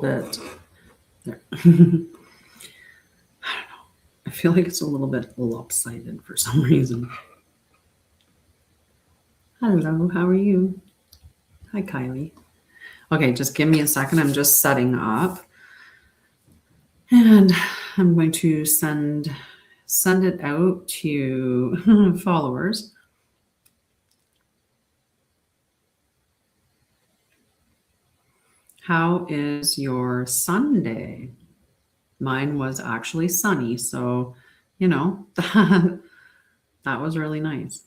bit there. I don't know. I feel like it's a little bit lopsided for some reason. Hello, how are you? Hi, Kylie. Okay, just give me a second. I'm just setting up. And I'm going to send it out to followers. How is your Sunday? Mine was actually sunny, so that was really nice.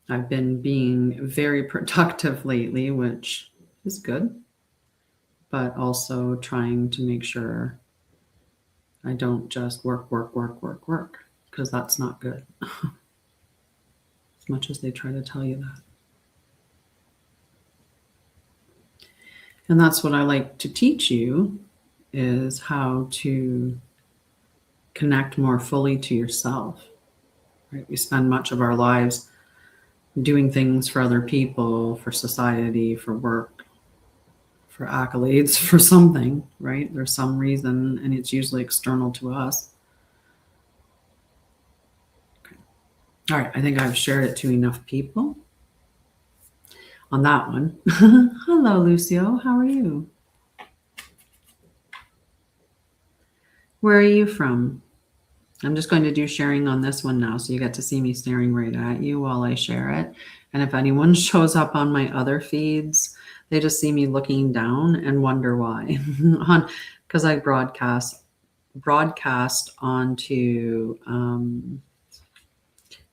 I've been being very productive lately, which is good, but also trying to make sure I don't just work, because that's not good. As much as they try to tell you that. And that's what I like to teach you, is how to connect more fully to yourself. Right? We spend much of our lives doing things for other people, for society, for work, for accolades, for something, right? There's some reason, and it's usually external to us. Okay. All right, I think I've shared it to enough people on that one. Hello, Lucio. How are you? Where are you from? I'm just going to do sharing on this one now, so you get to see me staring right at you while I share it. And if anyone shows up on my other feeds, they just see me looking down and wonder why. Because I broadcast onto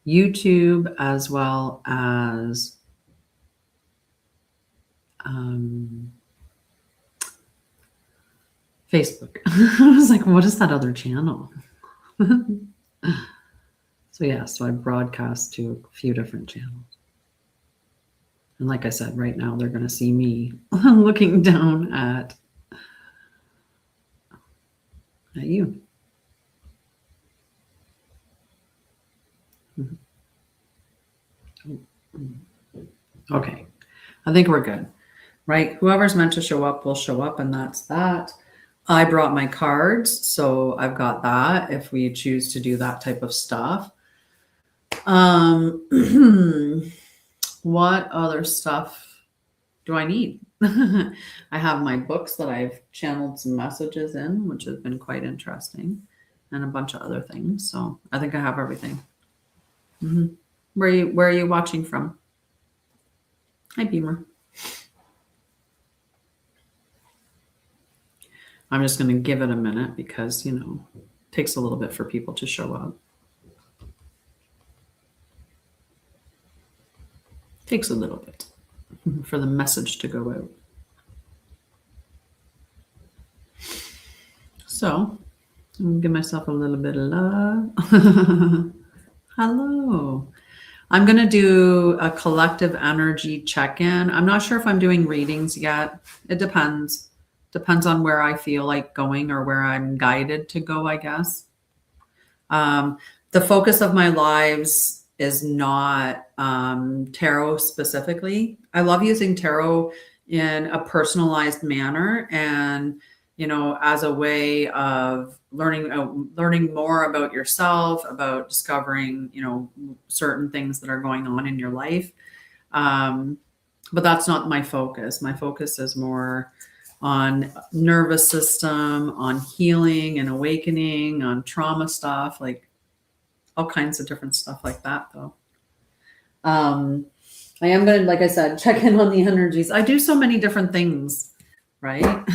YouTube as well as Facebook. I was like, what is that other channel? So I broadcast to a few different channels. And like I said, right now they're going to see me looking down at you. Okay, I think we're good, right? Whoever's meant to show up will show up, and that's that. I brought my cards, so I've got that if we choose to do that type of stuff. What other stuff do I need? I have my books that I've channeled some messages in, which has been quite interesting, and a bunch of other things. So I think I have everything. Mm-hmm. Where are you watching from? Hi, Beamer. I'm just going to give it a minute because, it takes a little bit for people to show up. Takes a little bit for the message to go out. So I'm going to give myself a little bit of love. Hello. I'm going to do a collective energy check-in. I'm not sure if I'm doing readings yet. It depends. Depends on where I feel like going or where I'm guided to go, I guess. The focus of my lives is not tarot specifically. I love using tarot in a personalized manner and, as a way of learning more about yourself, about discovering, certain things that are going on in your life. But that's not my focus. My focus is more on nervous system, on healing and awakening, on trauma stuff, like all kinds of different stuff like that, though. I am going to, like I said, check in on the energies. I do so many different things, right?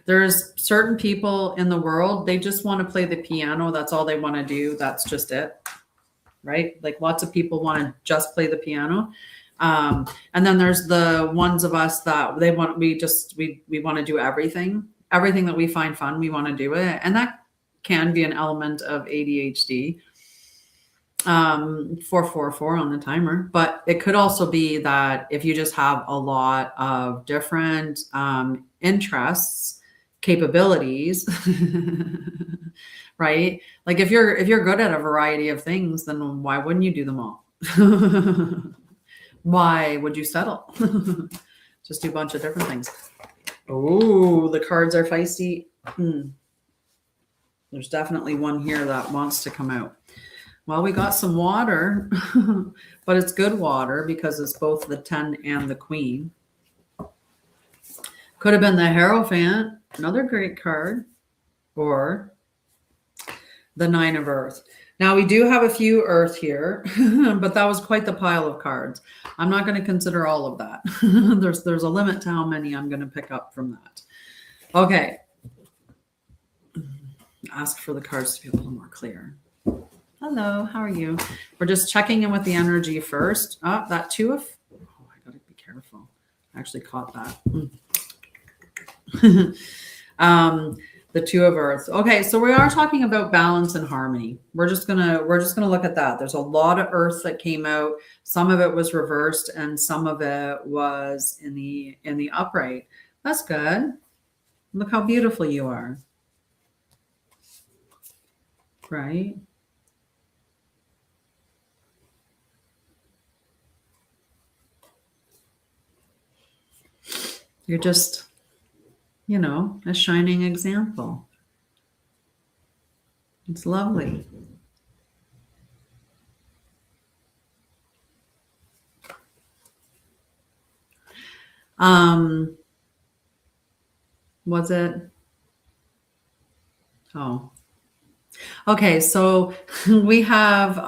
There's certain people in the world, they just want to play the piano. That's all they want to do. That's just it, right? Like lots of people want to just play the piano. And then there's the ones of us that we want to do everything that we find fun. We want to do it. And that can be an element of ADHD, 444 on the timer, but it could also be that if you just have a lot of different, interests, capabilities, right? Like if you're good at a variety of things, then why wouldn't you do them all? Why would you settle? Just do a bunch of different things. Oh, the cards are feisty. There's definitely one here that wants to come out. Well, we got some water, but it's good water because it's both the 10 and the Queen. Could have been the Hierophant, another great card, or the 9 of Earth. Now, we do have a few Earth here, but that was quite the pile of cards. I'm not going to consider all of that. There's a limit to how many I'm going to pick up from that. Okay. Ask for the cards to be a little more clear. Hello, how are you? We're just checking in with the energy first. Oh, that 2 of... Oh, I got to be careful. I actually caught that. The 2 of Earth. Okay, so we are talking about balance and harmony. We're just gonna look at that. There's a lot of Earth that came out. Some of it was reversed, and some of it was in the upright. That's good. Look how beautiful you are. Right? You're just, a shining example. It's lovely. Was it? Oh. Okay, so we have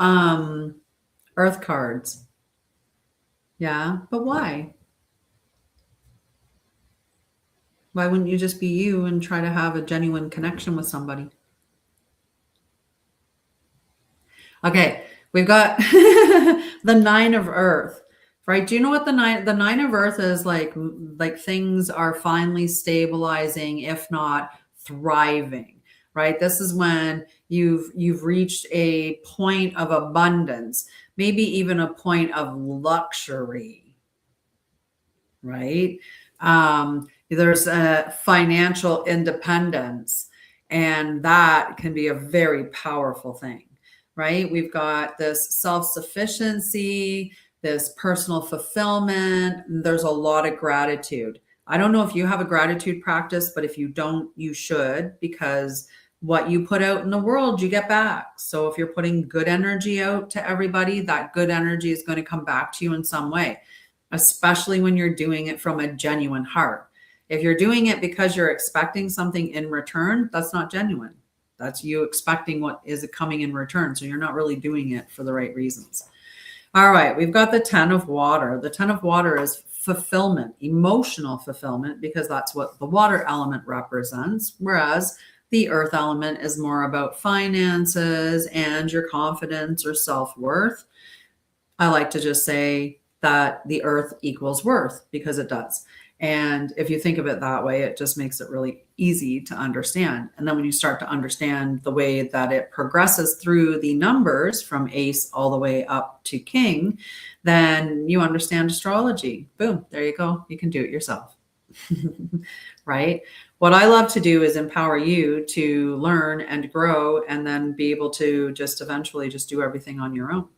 Earth cards. Yeah, but why? Why wouldn't you just be you and try to have a genuine connection with somebody? Okay, we've got the 9 of Earth, right? Do you know what the nine of Earth is like? Like things are finally stabilizing, if not thriving, right? This is when you've reached a point of abundance, maybe even a point of luxury, right? There's a financial independence, and that can be a very powerful thing, right? We've got this self-sufficiency, this personal fulfillment. There's a lot of gratitude. I don't know if you have a gratitude practice, but if you don't, you should, because what you put out in the world, you get back. So if you're putting good energy out to everybody, that good energy is going to come back to you in some way, especially when you're doing it from a genuine heart. If you're doing it because you're expecting something in return, that's not genuine. That's you expecting what is coming in return. So you're not really doing it for the right reasons. All right, we've got the 10 of water. The 10 of water is fulfillment, emotional fulfillment, because that's what the water element represents. Whereas the earth element is more about finances and your confidence or self-worth. I like to just say that the earth equals worth, because it does. And if you think of it that way, it just makes it really easy to understand. And then when you start to understand the way that it progresses through the numbers from ace all the way up to king, then you understand astrology. Boom, there you go. You can do it yourself. Right? What I love to do is empower you to learn and grow, and then be able to just eventually just do everything on your own.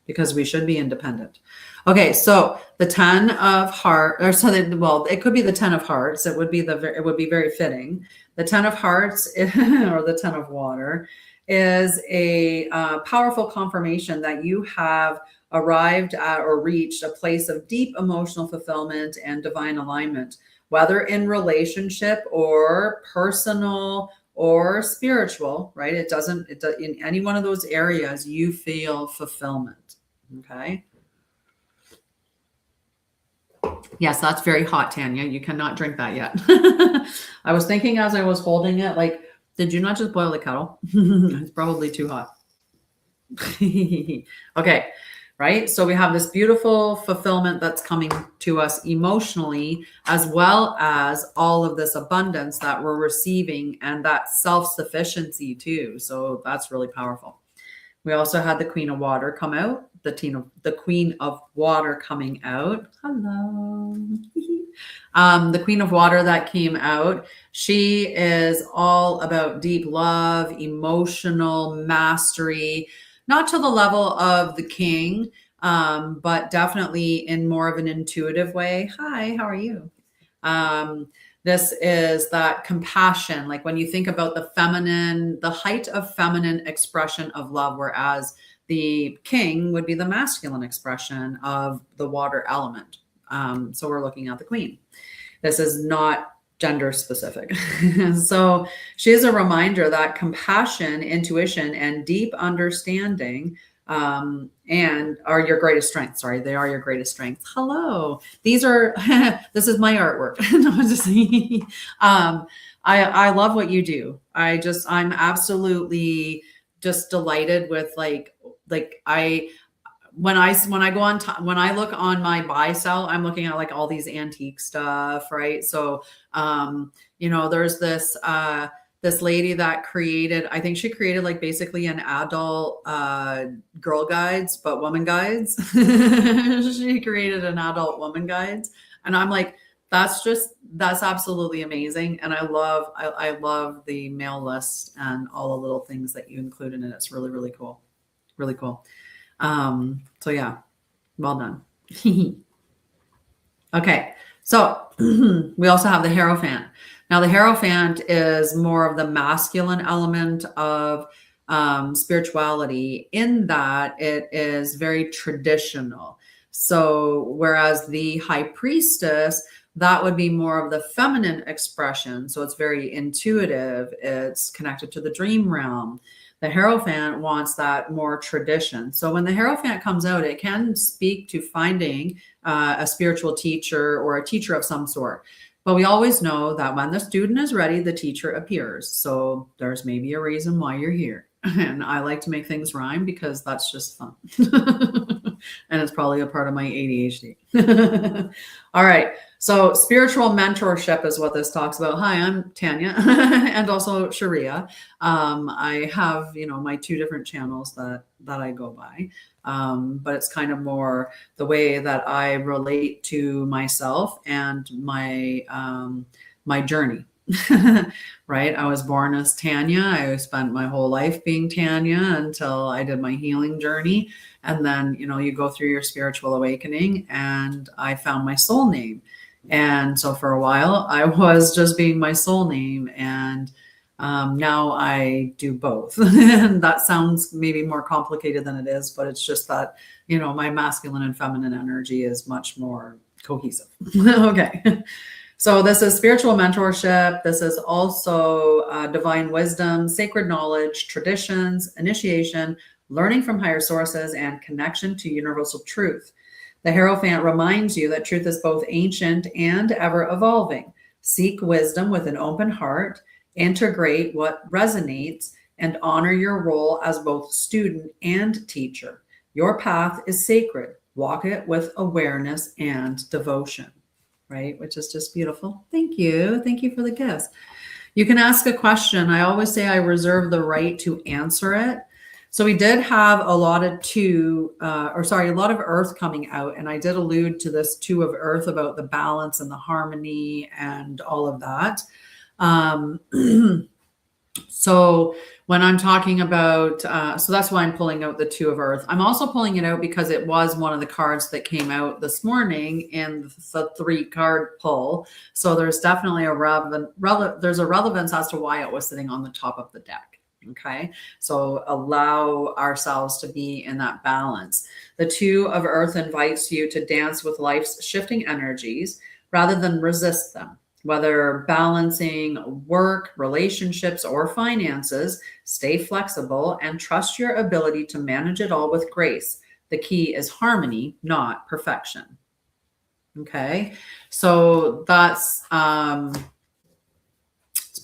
Because we should be independent. Okay, so the 10 of hearts, or something. Well, it could be the 10 of hearts. It would be very fitting. The 10 of hearts, or the 10 of water, is a powerful confirmation that you have arrived at or reached a place of deep emotional fulfillment and divine alignment, whether in relationship or personal or spiritual, right? It does in any one of those areas, you feel fulfillment. Okay. Yes, that's very hot, Tanya. You cannot drink that yet. I was thinking as I was holding it, like, did you not just boil the kettle? It's probably too hot. Okay. Right. So we have this beautiful fulfillment that's coming to us emotionally, as well as all of this abundance that we're receiving, and that self-sufficiency too. So that's really powerful. We also had the Queen of Water come out, the Queen of Water coming out. Hello. The Queen of Water that came out, she is all about deep love, emotional mastery, not to the level of the king, but definitely in more of an intuitive way. Hi, how are you? Um, this is that compassion. Like when you think about the feminine, the height of feminine expression of love, whereas the king would be the masculine expression of the water element. So we're looking at the queen. This is not gender specific. So she is a reminder that compassion, intuition, and deep understanding and are your greatest strength. Sorry, they are your greatest strength. Hello. These are, this is my artwork. No, I'm just I love what you do. I'm absolutely just delighted with when I look on my buy sell, I'm looking at like all these antique stuff, right? So there's this lady that created, I think she created like basically an adult girl guides, but woman guides. She created an adult woman guides. And I'm like, that's absolutely amazing. And I love the mail list and all the little things that you include in it. It's really, really cool. Really cool. So yeah, well done. Okay. So we also have the Hierophant. Now the Hierophant is more of the masculine element of spirituality in that it is very traditional. So whereas the High Priestess, that would be more of the feminine expression. So it's very intuitive. It's connected to the dream realm. The Hierophant wants that more tradition. So when the Hierophant comes out, it can speak to finding a spiritual teacher or a teacher of some sort. But we always know that when the student is ready, the teacher appears. So there's maybe a reason why you're here. And I like to make things rhyme because that's just fun. And it's probably a part of my ADHD. All right. So spiritual mentorship is what this talks about. Hi, I'm Tanya and also Sharia. I have, my two different channels that I go by. But it's kind of more the way that I relate to myself and my journey. Right. I was born as Tanya. I spent my whole life being Tanya until I did my healing journey. And then, you go through your spiritual awakening, and I found my soul name. And so for a while I was just being my soul name. And now I do both. And that sounds maybe more complicated than it is, but it's just that, my masculine and feminine energy is much more cohesive. Okay. So this is spiritual mentorship. This is also divine wisdom, sacred knowledge, traditions, initiation, learning from higher sources, and connection to universal truth. The Hierophant reminds you that truth is both ancient and ever evolving. Seek wisdom with an open heart, integrate what resonates, and honor your role as both student and teacher. Your path is sacred. Walk it with awareness and devotion. Right? Which is just beautiful. Thank you. Thank you for the gifts. You can ask a question. I always say I reserve the right to answer it. So we did have a lot of earth coming out. And I did allude to this 2 of earth about the balance and the harmony and all of that. So when I'm talking about, so that's why I'm pulling out the 2 of earth. I'm also pulling it out because it was one of the cards that came out this morning in the 3 card pull. So there's definitely there's a relevance as to why it was sitting on the top of the deck. Okay. So allow ourselves to be in that balance. The 2 of earth invites you to dance with life's shifting energies rather than resist them. Whether balancing work, relationships, or finances, stay flexible and trust your ability to manage it all with grace. The key is harmony, not perfection. Okay, so that's it's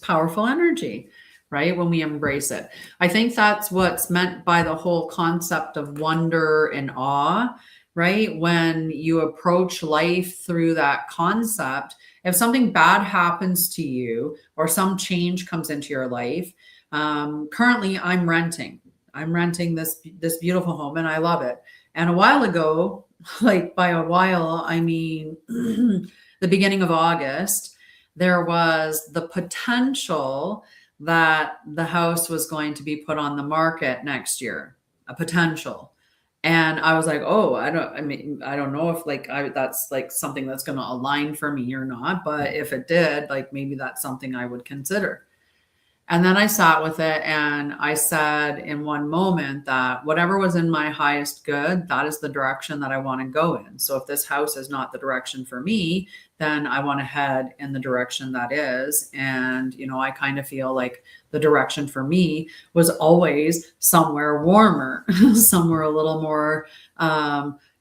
powerful energy, right? When we embrace it. I think that's what's meant by the whole concept of wonder and awe, right? When you approach life through that concept, if something bad happens to you or some change comes into your life, currently I'm renting. I'm renting this beautiful home and I love it. And a while ago, like by a while, I mean the beginning of August, there was the potential that the house was going to be put on the market next year, a potential. And I was like, oh, I don't know if like that's like something that's going to align for me or not. But if it did, like maybe that's something I would consider. And then I sat with it and I said in one moment that whatever was in my highest good, that is the direction that I want to go in. So if this house is not the direction for me, then I want to head in the direction that is. And, you know, I kind of feel like the direction for me was always somewhere warmer, somewhere a little more,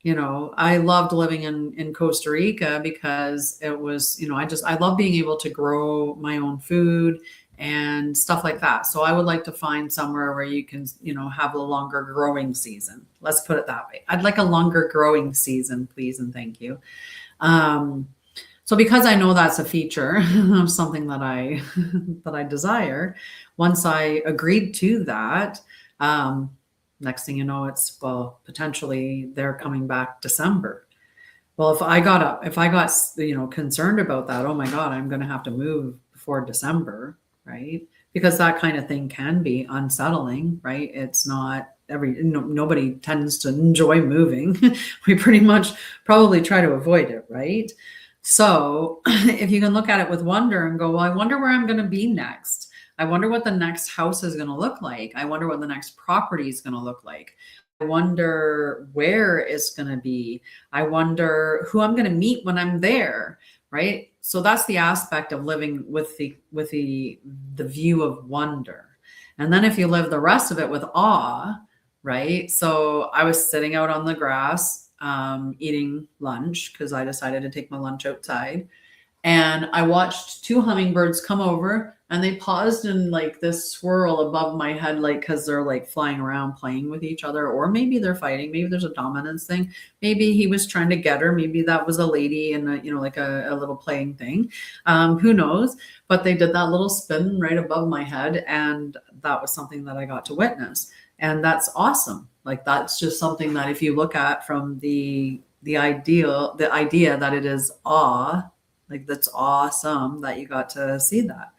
you know, I loved living in Costa Rica because it was, you know, I love being able to grow my own food and stuff like that. So I would like to find somewhere where you can, you know, have a longer growing season. Let's put it that way. I'd like a longer growing season, please, and thank you. So because I know that's a feature of something that I that I desire, once I agreed to that, next thing you know, it's, well, potentially they're coming back December. Well, if I got, you know, concerned about that, oh my God, I'm going to have to move before December, right? Because that kind of thing can be unsettling, right? It's not nobody tends to enjoy moving. We pretty much probably try to avoid it, right? So if you can look at it with wonder and go, well, I wonder where I'm going to be next. I wonder what the next house is going to look like. I wonder what the next property is going to look like. I wonder where it's going to be. I wonder who I'm going to meet when I'm there, right? So that's the aspect of living with the view of wonder. And then if you live the rest of it with awe, right? So I was sitting out on the grass eating lunch because I decided to take my lunch outside. And I watched two hummingbirds come over and they paused in like this swirl above my head, like, cause they're like flying around playing with each other, or maybe they're fighting. Maybe there's a dominance thing. Maybe he was trying to get her. Maybe that was a lady and you know, like a little playing thing. Who knows? But they did that little spin right above my head. And that was something that I got to witness. And that's awesome. Like, that's just something that if you look at from the idea that it is awe, like that's awesome that you got to see that,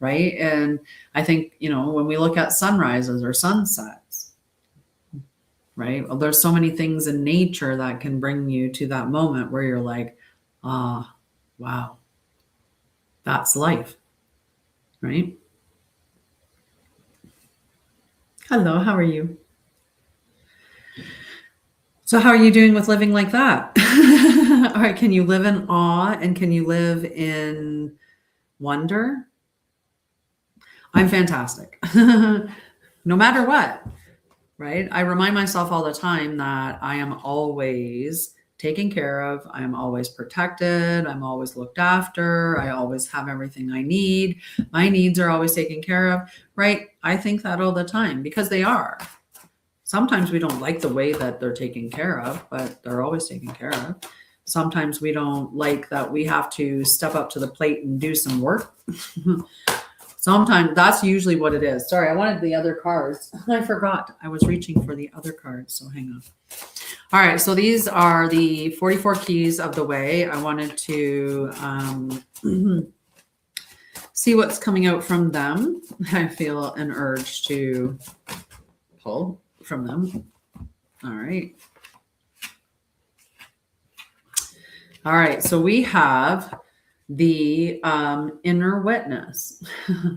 right? And I think, you know, when we look at sunrises or sunsets, right? Well, there's so many things in nature that can bring you to that moment where you're like, ah, wow, that's life, right? Hello, how are you? So how are you doing with living like that? All right, can you live in awe and can you live in wonder? I'm fantastic. No matter what, right? I remind myself all the time that I am always taken care of. I am always protected. I'm always looked after. I always have everything I need. My needs are always taken care of, right? I think that all the time because they are. Sometimes we don't like the way that they're taken care of, but they're always taken care of. Sometimes we don't like that we have to step up to the plate and do some work. Sometimes that's usually what it is. Sorry, I wanted the other cards. I forgot. I was reaching for the other cards, so hang on. All right, so these are the 44 keys of the way. I wanted to see what's coming out from them. I feel an urge to pull from them. All right. All right, so we have the inner witness.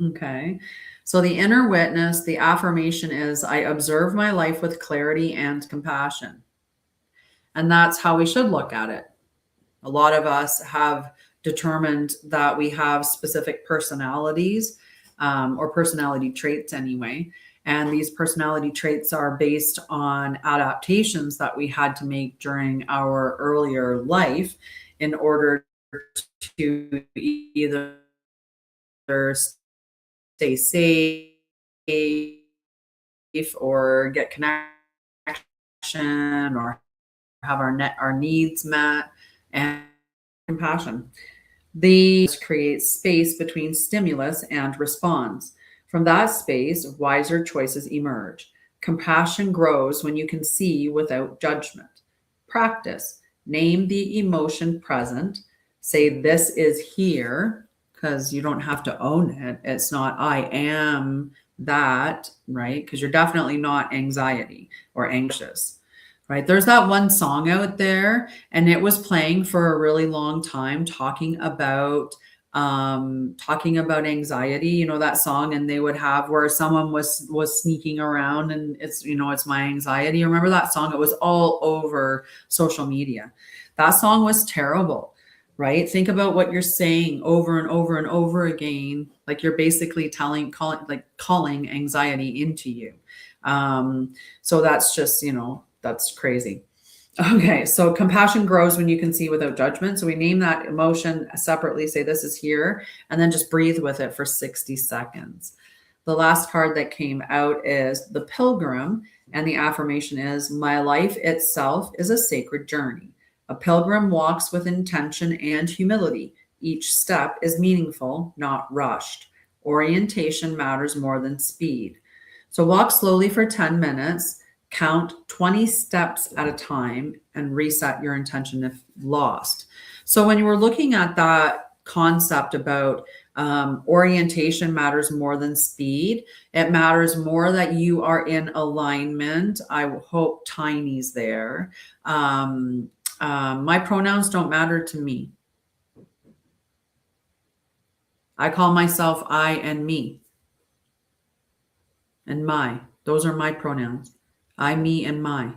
Okay. So the inner witness, the affirmation is, I observe my life with clarity and compassion. And that's how we should look at it. A lot of us have determined that we have specific personalities or personality traits anyway. And these personality traits are based on adaptations that we had to make during our earlier life in order to either stay safe or get connection or have our needs met, and compassion. These create space between stimulus and response. From that space, wiser choices emerge. Compassion grows when you can see without judgment. Practice. Name the emotion present. Say, this is here, because you don't have to own it. It's not, I am that, right? Because you're definitely not anxiety or anxious, right? There's that one song out there, and it was playing for a really long time, talking about anxiety, you know, that song, and they would have where someone was sneaking around, and it's, you know, it's my anxiety. Remember that song? It was all over social media. That song was terrible, right? Think about what you're saying over and over and over again, like you're basically calling anxiety into you. So that's just, you know, that's crazy. Okay, so compassion grows when you can see without judgment. So we name that emotion separately, say this is here, and then just breathe with it for 60 seconds. The last card that came out is the Pilgrim, and the affirmation is, my life itself is a sacred journey. A pilgrim walks with intention and humility. Each step is meaningful, not rushed. Orientation matters more than speed. So walk slowly for 10 minutes. Count 20 steps at a time and reset your intention if lost. So when you were looking at that concept about orientation matters more than speed, it matters more that you are in alignment. I hope Tiny's there. My pronouns don't matter to me. I call myself I and me and my. Those are my pronouns. I, me, and my.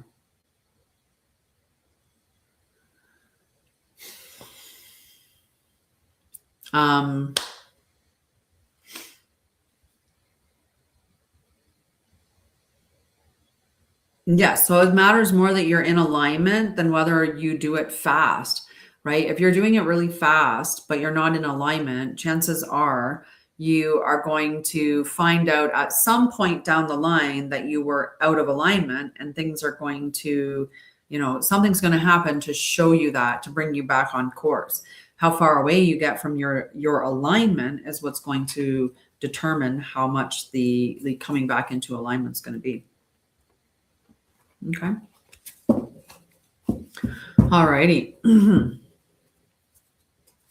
Yes, so it matters more that you're in alignment than whether you do it fast, right? If you're doing it really fast, but you're not in alignment, chances are you are going to find out at some point down the line that you were out of alignment, and things are going to, you know, something's going to happen to show you that, to bring you back on course. How far away you get from your alignment is what's going to determine how much the coming back into alignment is going to be. Okay. All righty.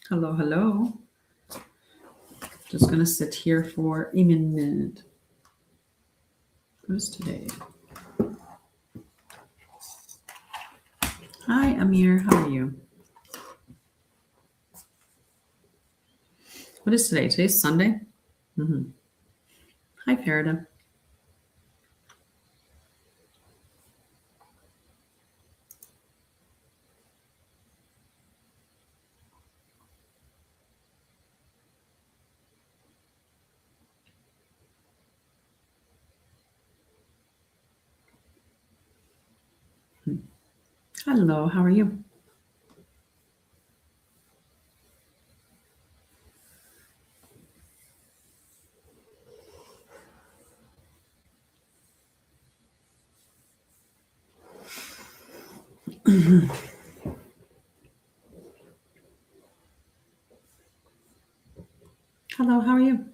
Hello, hello. Just going to sit here for a minute. What is today? Hi, Amir. How are you? What is today? Today's Sunday? Mm-hmm. Hi, Farida. Hello, how are you? Hello, how are you?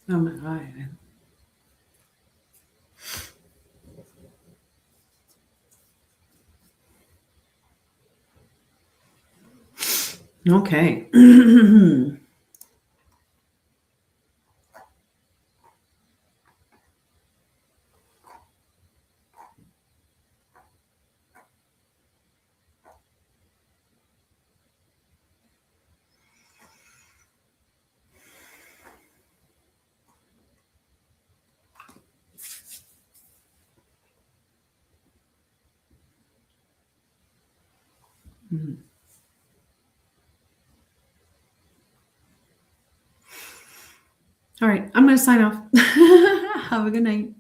Oh my God. Okay. All right, I'm going to sign off. Have a good night.